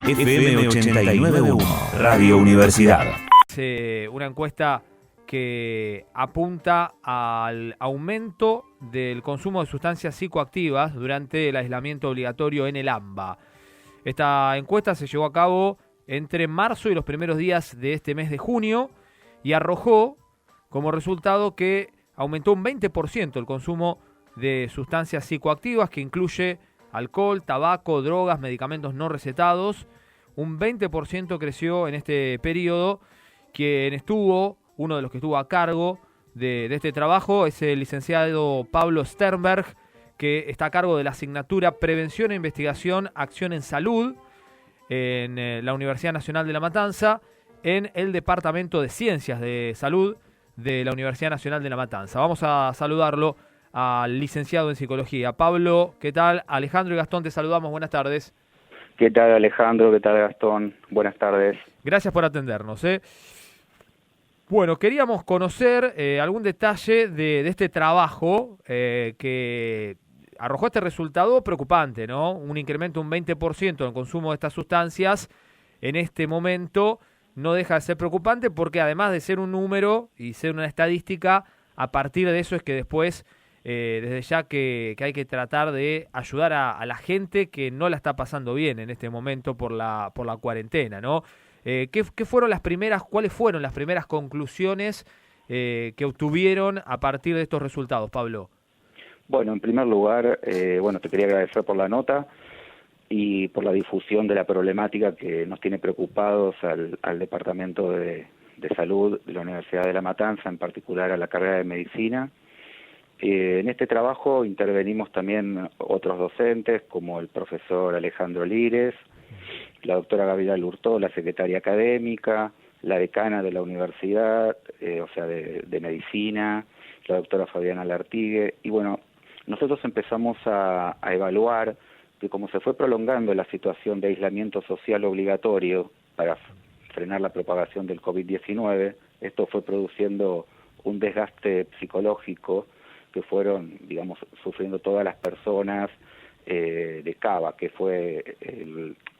FM 89.1, Radio Universidad. Una encuesta que apunta al aumento del consumo de sustancias psicoactivas durante el aislamiento obligatorio en el AMBA. Esta encuesta se llevó a cabo entre marzo y los primeros días de este mes de junio y arrojó como resultado que aumentó un 20% el consumo de sustancias psicoactivas, que incluye alcohol, tabaco, drogas, medicamentos no recetados. Un 20% creció en este periodo. Uno de los que estuvo a cargo de este trabajo es el licenciado Pablo Sternberg, que está a cargo de la asignatura Prevención e Investigación, Acción en Salud, en la Universidad Nacional de La Matanza, en el Departamento de Ciencias de Salud de la Universidad Nacional de La Matanza. Vamos a saludarlo al licenciado en Psicología. Pablo, ¿qué tal? Alejandro y Gastón, te saludamos. Buenas tardes. ¿Qué tal, Alejandro? ¿Qué tal, Gastón? Buenas tardes. Gracias por atendernos. Bueno, queríamos conocer algún detalle de este trabajo que arrojó este resultado preocupante, ¿no? Un incremento de un 20% en el consumo de estas sustancias en este momento no deja de ser preocupante, porque además de ser un número y ser una estadística, a partir de eso es que después, desde ya que hay que tratar de ayudar a la gente que no la está pasando bien en este momento por la cuarentena, ¿no? ¿Cuáles fueron las primeras conclusiones que obtuvieron a partir de estos resultados, Pablo? Bueno, en primer lugar, te quería agradecer por la nota y por la difusión de la problemática que nos tiene preocupados al Departamento de Salud de la Universidad de La Matanza, en particular a la carrera de Medicina. En este trabajo intervenimos también otros docentes, como el profesor Alejandro Lires, la doctora Gabriela Lurtó, la secretaria académica, la decana de la universidad, de Medicina, la doctora Fabiana Lartigue. Y bueno, nosotros empezamos a evaluar que, como se fue prolongando la situación de aislamiento social obligatorio para frenar la propagación del COVID-19, esto fue produciendo un desgaste psicológico que fueron, sufriendo todas las personas de Cava, que fue,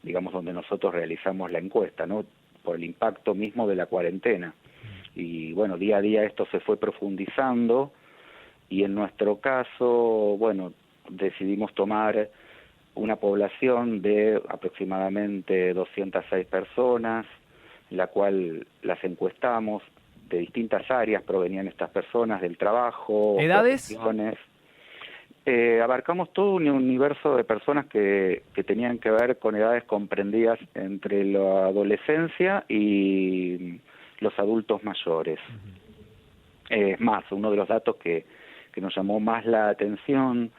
donde nosotros realizamos la encuesta, ¿no? Por el impacto mismo de la cuarentena. Y bueno, día a día esto se fue profundizando, y en nuestro caso, decidimos tomar una población de aproximadamente 206 personas, la cual las encuestamos. De distintas áreas provenían estas personas, del trabajo, ¿edades? Profesiones. Abarcamos todo un universo de personas que tenían que ver con edades comprendidas entre la adolescencia y los adultos mayores. Es más, uno de los datos que nos llamó más la atención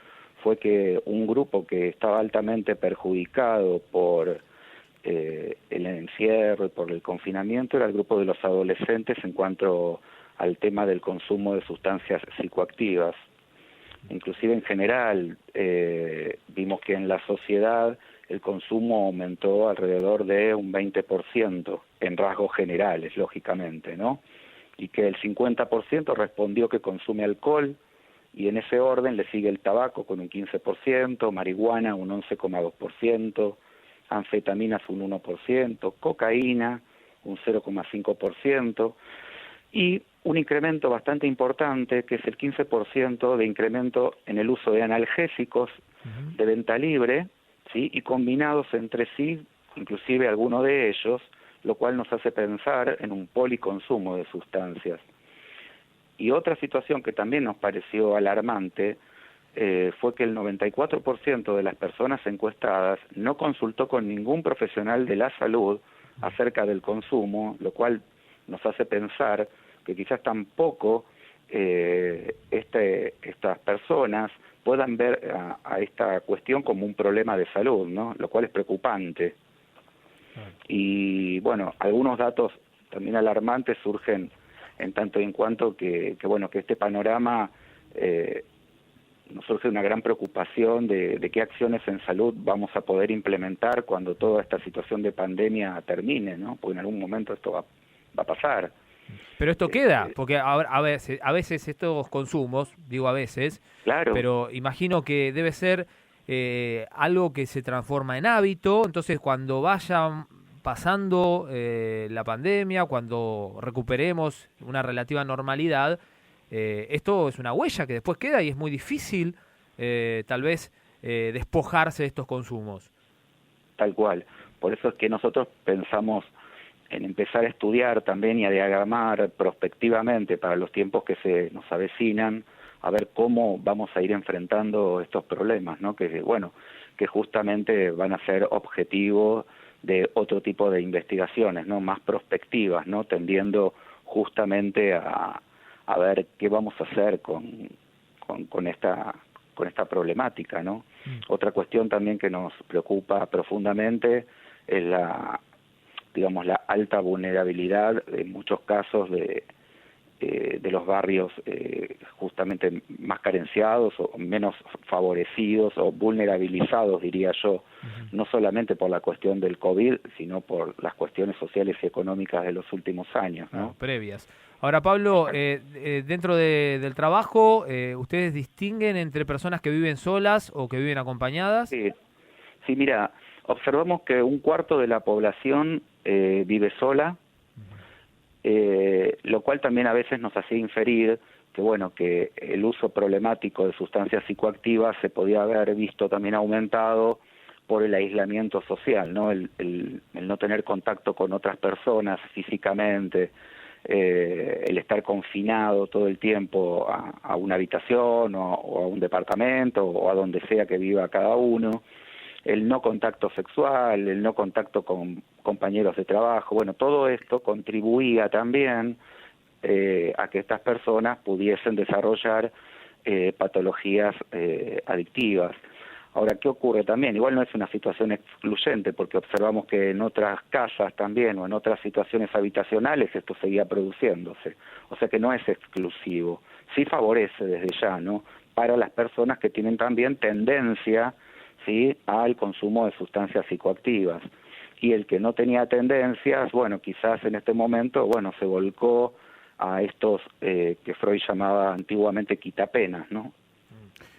fue que un grupo que estaba altamente perjudicado por el encierro y por el confinamiento era el grupo de los adolescentes en cuanto al tema del consumo de sustancias psicoactivas. Inclusive en general vimos que en la sociedad el consumo aumentó alrededor de un 20% en rasgos generales, lógicamente, ¿no? Y que el 50% respondió que consume alcohol, y en ese orden le sigue el tabaco con un 15%, marihuana un 11,2%, anfetaminas un 1%, cocaína un 0,5%, y un incremento bastante importante, que es el 15% de incremento en el uso de analgésicos de venta libre, ¿sí? Y combinados entre sí, inclusive algunos de ellos, lo cual nos hace pensar en un policonsumo de sustancias. Y otra situación que también nos pareció alarmante fue que el 94% de las personas encuestadas no consultó con ningún profesional de la salud acerca del consumo, lo cual nos hace pensar que quizás tampoco estas personas puedan ver a esta cuestión como un problema de salud, ¿no? Lo cual es preocupante. Y bueno, algunos datos también alarmantes surgen en tanto y en cuanto que este panorama nos surge una gran preocupación de qué acciones en salud vamos a poder implementar cuando toda esta situación de pandemia termine, ¿no? Porque en algún momento esto va a pasar. Pero esto queda, porque a veces estos consumos, digo a veces, claro, pero imagino que debe ser algo que se transforma en hábito. Entonces, cuando vayan pasando la pandemia, cuando recuperemos una relativa normalidad, esto es una huella que después queda y es muy difícil tal vez despojarse de estos consumos. Tal cual. Por eso es que nosotros pensamos en empezar a estudiar también y a diagramar prospectivamente para los tiempos que se nos avecinan, a ver cómo vamos a ir enfrentando estos problemas, ¿no? Que bueno, que justamente van a ser objetivo de otro tipo de investigaciones, ¿no? Más prospectivas, ¿no? Tendiendo justamente a ver qué vamos a hacer con esta problemática, ¿no? Otra cuestión también que nos preocupa profundamente es la alta vulnerabilidad en muchos casos de los barrios justamente más carenciados o menos favorecidos o vulnerabilizados, diría yo, no solamente por la cuestión del COVID, sino por las cuestiones sociales y económicas de los últimos años, ¿no? Previas. Ahora, Pablo, dentro del trabajo, ¿ustedes distinguen entre personas que viven solas o que viven acompañadas? Sí, mira, observamos que un cuarto de la población vive sola, lo cual también a veces nos hacía inferir que bueno, que el uso problemático de sustancias psicoactivas se podía haber visto también aumentado por el aislamiento social, ¿no? El no tener contacto con otras personas físicamente, el estar confinado todo el tiempo a una habitación o a un departamento o a donde sea que viva cada uno, el no contacto sexual, el no contacto con compañeros de trabajo, bueno, todo esto contribuía también a que estas personas pudiesen desarrollar patologías adictivas. Ahora, ¿qué ocurre también? Igual no es una situación excluyente, porque observamos que en otras casas también o en otras situaciones habitacionales esto seguía produciéndose. O sea que no es exclusivo. Sí favorece desde ya, ¿no? Para las personas que tienen también tendencia, ¿sí?, al consumo de sustancias psicoactivas. Y el que no tenía tendencias, bueno, quizás en este momento, bueno, se volcó a estos que Freud llamaba antiguamente quitapenas, ¿no?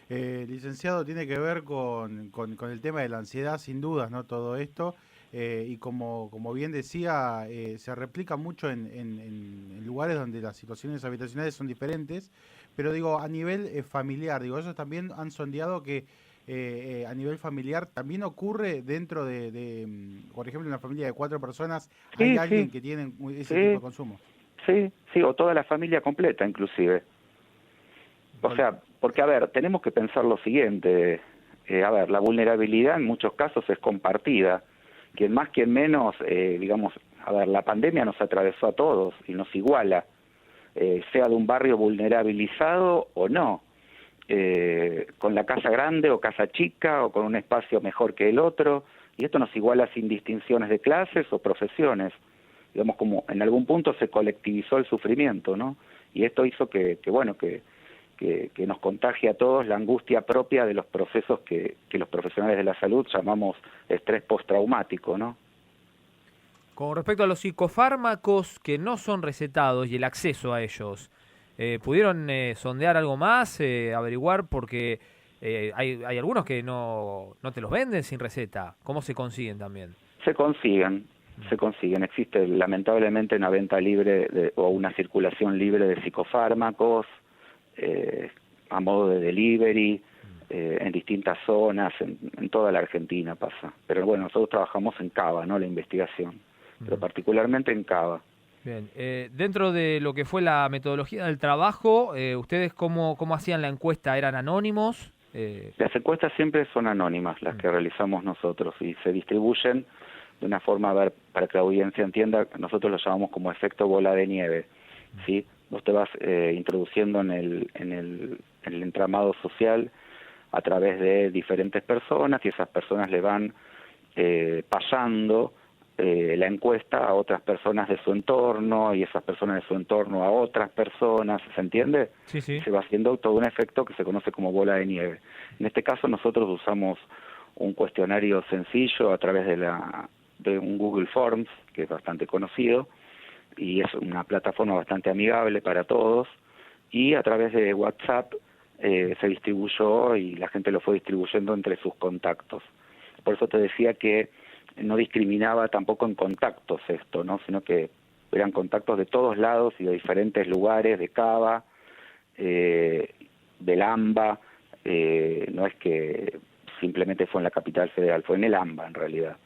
Licenciado, tiene que ver con el tema de la ansiedad, sin dudas, ¿no? Todo esto, y como bien decía, se replica mucho en lugares donde las situaciones habitacionales son diferentes, pero digo, a nivel familiar, digo, ellos también han sondeado que a nivel familiar también ocurre dentro de por ejemplo, en una familia de 4 personas, ¿hay alguien que tiene ese tipo de consumo? Sí, o toda la familia completa, inclusive. O sea, porque, a ver, tenemos que pensar lo siguiente, a ver, la vulnerabilidad en muchos casos es compartida, quien más, quien menos, digamos, a ver, la pandemia nos atravesó a todos y nos iguala, sea de un barrio vulnerabilizado o no, con la casa grande o casa chica o con un espacio mejor que el otro, y esto nos iguala sin distinciones de clases o profesiones, digamos, como en algún punto se colectivizó el sufrimiento, ¿no? Y esto hizo que nos contagie a todos la angustia propia de los procesos que los profesionales de la salud llamamos estrés postraumático, ¿no? Con respecto a los psicofármacos que no son recetados y el acceso a ellos, ¿pudieron sondear algo más, averiguar? Porque hay algunos que no te los venden sin receta. ¿Cómo se consiguen también? Se consiguen. Existe lamentablemente una venta libre o una circulación libre de psicofármacos, a modo de delivery, en distintas zonas, en toda la Argentina pasa. Pero bueno, nosotros trabajamos en Cava, ¿no?, la investigación, pero particularmente en Cava. Bien, dentro de lo que fue la metodología del trabajo, ¿ustedes cómo hacían la encuesta? ¿Eran anónimos? Las encuestas siempre son anónimas, las que realizamos nosotros, y se distribuyen de una forma, a ver, para que la audiencia entienda, nosotros lo llamamos como efecto bola de nieve, ¿sí? Vos te vas introduciendo en el entramado social a través de diferentes personas, y esas personas le van pasando la encuesta a otras personas de su entorno, y esas personas de su entorno a otras personas, ¿se entiende? Sí. Se va haciendo todo un efecto que se conoce como bola de nieve. En este caso nosotros usamos un cuestionario sencillo a través de un Google Forms, que es bastante conocido, y es una plataforma bastante amigable para todos, y a través de WhatsApp se distribuyó y la gente lo fue distribuyendo entre sus contactos. Por eso te decía que no discriminaba tampoco en contactos esto, ¿no? Sino que eran contactos de todos lados y de diferentes lugares, de Cava, del AMBA, no es que simplemente fue en la capital federal, fue en el AMBA en realidad.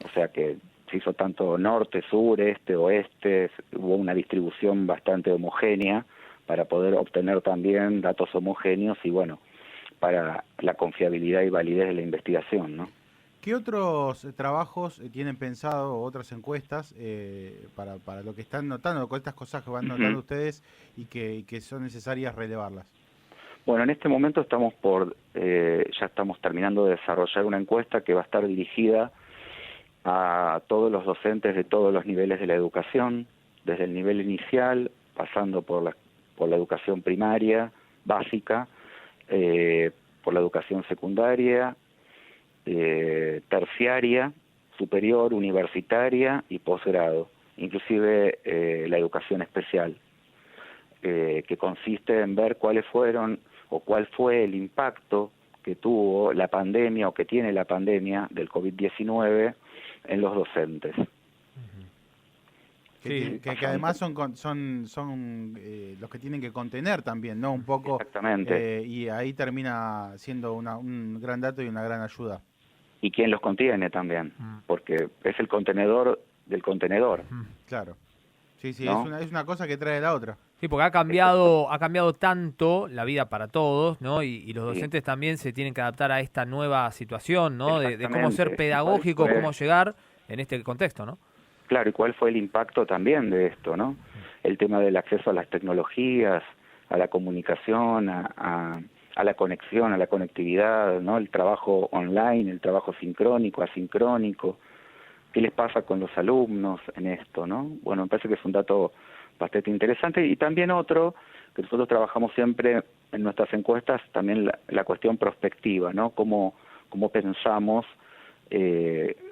O sea que se hizo tanto norte, sur, este, oeste, hubo una distribución bastante homogénea para poder obtener también datos homogéneos y bueno, para la confiabilidad y validez de la investigación, ¿no? ¿Qué otros trabajos tienen pensado, o otras encuestas, para lo que están notando, con estas cosas que van notando ustedes y que son necesarias relevarlas? Bueno, en este momento estamos ya estamos terminando de desarrollar una encuesta que va a estar dirigida a todos los docentes de todos los niveles de la educación, desde el nivel inicial, pasando por la educación primaria, básica, por la educación secundaria, terciaria, superior, universitaria y posgrado, inclusive la educación especial, que consiste en ver cuáles fueron o cuál fue el impacto que tuvo la pandemia o que tiene la pandemia del COVID-19 en los docentes. Que además son los que tienen que contener también, ¿no? Un poco. Exactamente. Y ahí termina siendo un gran dato y una gran ayuda. Y quién los contiene también, porque es el contenedor del contenedor. Claro. Sí, ¿no? es una cosa que trae la otra. Sí, porque ha cambiado tanto la vida para todos, ¿no? Y los docentes también se tienen que adaptar a esta nueva situación, ¿no? De cómo ser pedagógico, cómo llegar en este contexto, ¿no? Claro, y cuál fue el impacto también de esto, ¿no? El tema del acceso a las tecnologías, a la comunicación, a la conexión, a la conectividad, ¿no? El trabajo online, el trabajo sincrónico, asincrónico. ¿Qué les pasa con los alumnos en esto, no? Bueno, me parece que es un dato bastante interesante. Y también otro, que nosotros trabajamos siempre en nuestras encuestas, también la cuestión prospectiva, ¿no? Cómo pensamos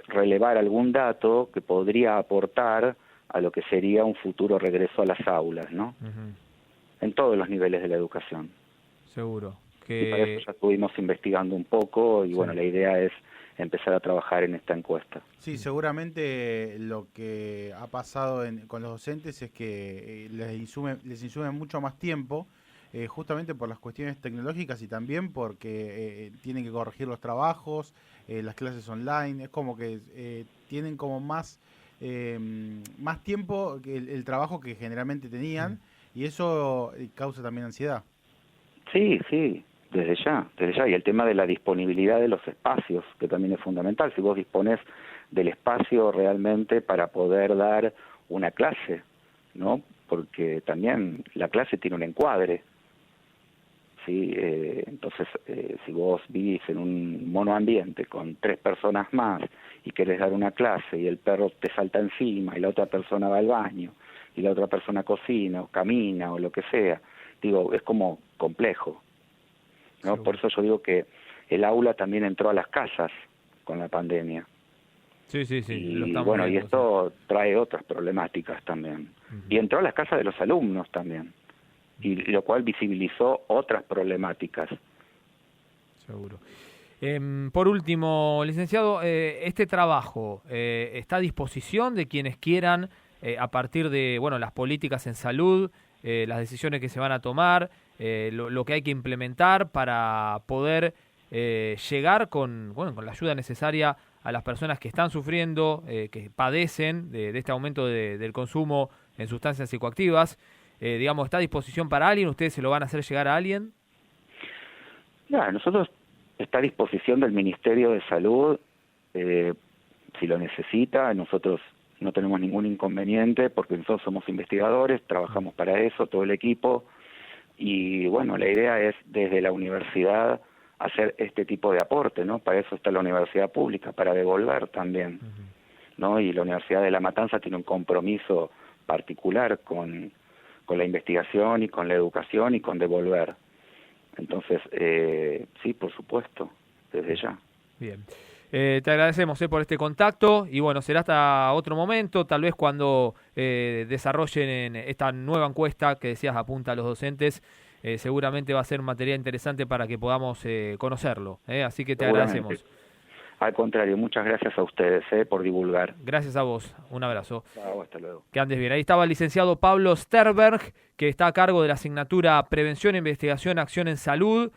relevar algún dato que podría aportar a lo que sería un futuro regreso a las aulas, ¿no? En todos los niveles de la educación. Seguro. Y para eso ya estuvimos investigando un poco y bueno, la idea es empezar a trabajar en esta encuesta. Sí, seguramente lo que ha pasado con los docentes es que les insume mucho más tiempo, justamente por las cuestiones tecnológicas y también porque tienen que corregir los trabajos, las clases online, es como que tienen como más tiempo que el trabajo que generalmente tenían y eso causa también ansiedad. Sí, desde ya, y el tema de la disponibilidad de los espacios, que también es fundamental, si vos disponés del espacio realmente para poder dar una clase, ¿no? Porque también la clase tiene un encuadre, ¿sí? Entonces, si vos vivís en un monoambiente con 3 personas más y querés dar una clase y el perro te salta encima y la otra persona va al baño y la otra persona cocina o camina o lo que sea, digo, es como complejo, ¿no? Por eso yo digo que el aula también entró a las casas con la pandemia. Sí. Y bueno, y esto trae otras problemáticas también. Y entró a las casas de los alumnos también. Y lo cual visibilizó otras problemáticas. Seguro. Por último, licenciado, este trabajo está a disposición de quienes quieran, a partir de las políticas en salud, las decisiones que se van a tomar, lo que hay que implementar para poder llegar con la ayuda necesaria a las personas que están sufriendo, que padecen de este aumento del consumo en sustancias psicoactivas. ¿Está a disposición para alguien? ¿Ustedes se lo van a hacer llegar a alguien? Nosotros está a disposición del Ministerio de Salud, si lo necesita. Nosotros no tenemos ningún inconveniente porque nosotros somos investigadores, trabajamos para eso, todo el equipo. Y bueno, la idea es desde la universidad hacer este tipo de aporte, ¿no? Para eso está la universidad pública, para devolver también, ¿no? Y la Universidad de La Matanza tiene un compromiso particular con la investigación y con la educación y con devolver. Entonces, sí, por supuesto, desde ya. Bien. Te agradecemos por este contacto y será hasta otro momento, tal vez cuando desarrollen esta nueva encuesta que decías apunta a los docentes, seguramente va a ser un material interesante para que podamos conocerlo. Así que te Seguramente. agradecemos. Al contrario, muchas gracias a ustedes por divulgar. Gracias a vos. Un abrazo. Chao, hasta luego. Que andes bien. Ahí estaba el licenciado Pablo Sterberg, que está a cargo de la asignatura Prevención, Investigación, Acción en Salud.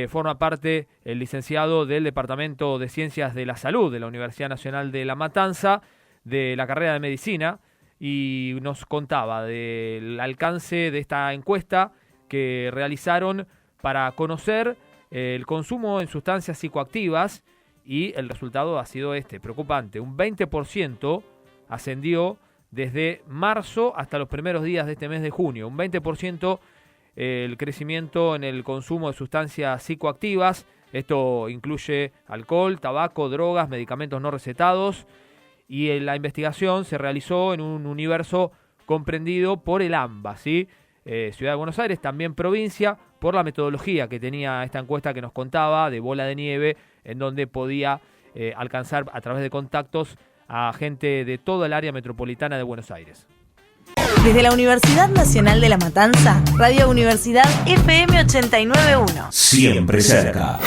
Forma parte el licenciado del Departamento de Ciencias de la Salud de la Universidad Nacional de La Matanza, de la carrera de Medicina, y nos contaba del alcance de esta encuesta que realizaron para conocer el consumo en sustancias psicoactivas, y el resultado ha sido preocupante. Un 20% ascendió desde marzo hasta los primeros días de este mes de junio. Un 20% el crecimiento en el consumo de sustancias psicoactivas. Esto incluye alcohol, tabaco, drogas, medicamentos no recetados. Y la investigación se realizó en un universo comprendido por el AMBA, ¿sí? Ciudad de Buenos Aires, también provincia, por la metodología que tenía esta encuesta que nos contaba, de bola de nieve, en donde podía alcanzar a través de contactos a gente de toda el área metropolitana de Buenos Aires. Desde la Universidad Nacional de La Matanza, Radio Universidad FM 89.1. Siempre cerca.